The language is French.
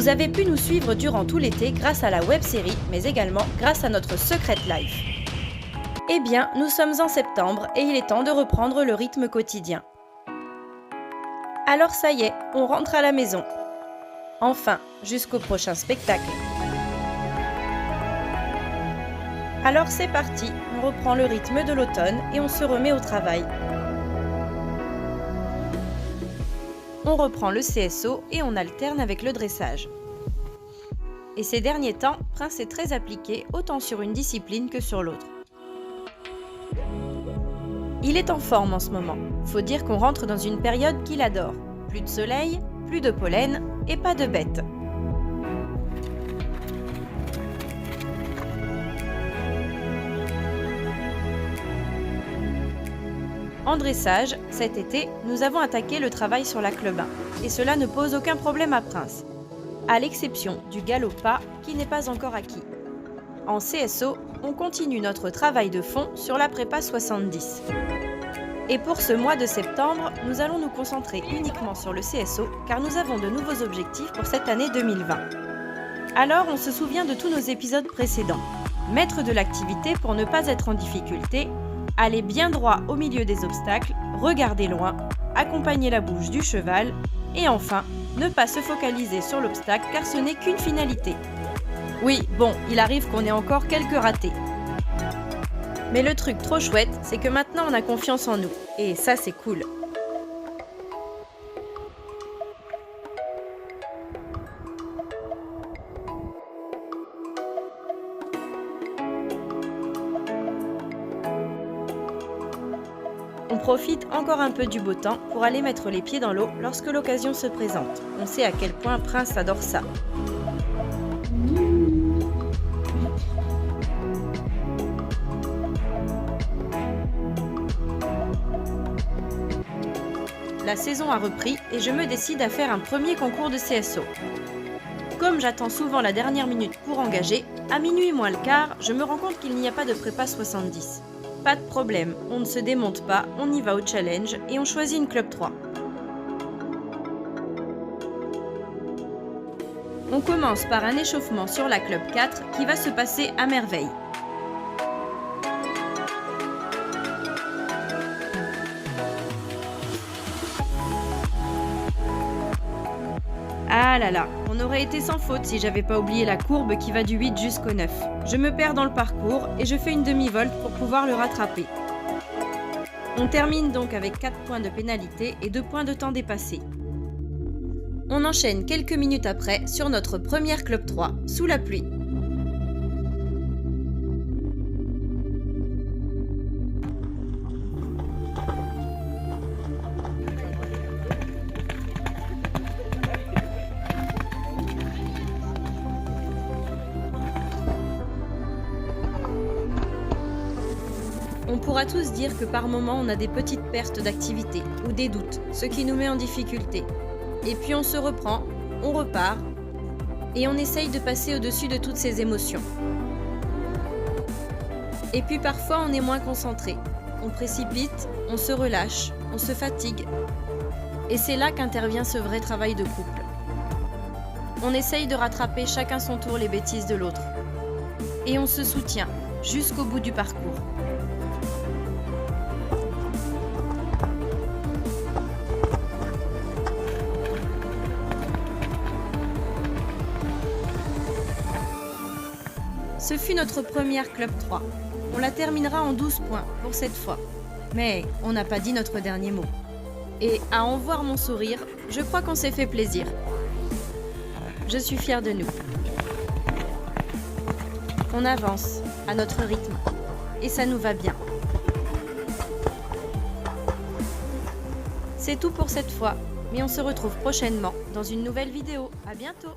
Vous avez pu nous suivre durant tout l'été grâce à la web-série, mais également grâce à notre Secret Life. Eh bien, nous sommes en septembre et il est temps de reprendre le rythme quotidien. Alors ça y est, on rentre à la maison. Enfin, jusqu'au prochain spectacle. Alors c'est parti, on reprend le rythme de l'automne et on se remet au travail. On reprend le CSO et on alterne avec le dressage. Et ces derniers temps, Prince est très appliqué autant sur une discipline que sur l'autre. Il est en forme en ce moment. Faut dire qu'on rentre dans une période qu'il adore. Plus de soleil, plus de pollen et pas de bêtes. En dressage, cet été, nous avons attaqué le travail sur la club 1, et cela ne pose aucun problème à Prince, à l'exception du galop pas qui n'est pas encore acquis. En CSO, on continue notre travail de fond sur la prépa 70. Et pour ce mois de septembre, nous allons nous concentrer uniquement sur le CSO car nous avons de nouveaux objectifs pour cette année 2020. Alors on se souvient de tous nos épisodes précédents. Mettre de l'activité pour ne pas être en difficulté, aller bien droit au milieu des obstacles, regarder loin, accompagner la bouche du cheval et enfin, ne pas se focaliser sur l'obstacle car ce n'est qu'une finalité. Oui, bon, il arrive qu'on ait encore quelques ratés. Mais le truc trop chouette, c'est que maintenant on a confiance en nous. Et ça, c'est cool. On profite encore un peu du beau temps pour aller mettre les pieds dans l'eau lorsque l'occasion se présente. On sait à quel point Prince adore ça. La saison a repris et je me décide à faire un premier concours de CSO. Comme j'attends souvent la dernière minute pour engager, à minuit moins le quart, je me rends compte qu'il n'y a pas de prépa 70. Pas de problème, on ne se démonte pas, on y va au challenge et on choisit une club 3. On commence par un échauffement sur la club 4 qui va se passer à merveille. Ah là là, on aurait été sans faute si j'avais pas oublié la courbe qui va du 8 jusqu'au 9. Je me perds dans le parcours et je fais une demi-volte pour pouvoir le rattraper. On termine donc avec 4 points de pénalité et 2 points de temps dépassé. On enchaîne quelques minutes après sur notre première club 3, sous la pluie. On pourra tous dire que par moments on a des petites pertes d'activité ou des doutes, ce qui nous met en difficulté. Et puis on se reprend, on repart et on essaye de passer au-dessus de toutes ces émotions. Et puis parfois on est moins concentré, on précipite, on se relâche, on se fatigue. Et c'est là qu'intervient ce vrai travail de couple. On essaye de rattraper chacun son tour les bêtises de l'autre. Et on se soutient jusqu'au bout du parcours. Ce fut notre première club 3. On la terminera en 12 points pour cette fois. Mais on n'a pas dit notre dernier mot. Et à en voir mon sourire, je crois qu'on s'est fait plaisir. Je suis fière de nous. On avance à notre rythme et ça nous va bien. C'est tout pour cette fois, mais on se retrouve prochainement dans une nouvelle vidéo. À bientôt!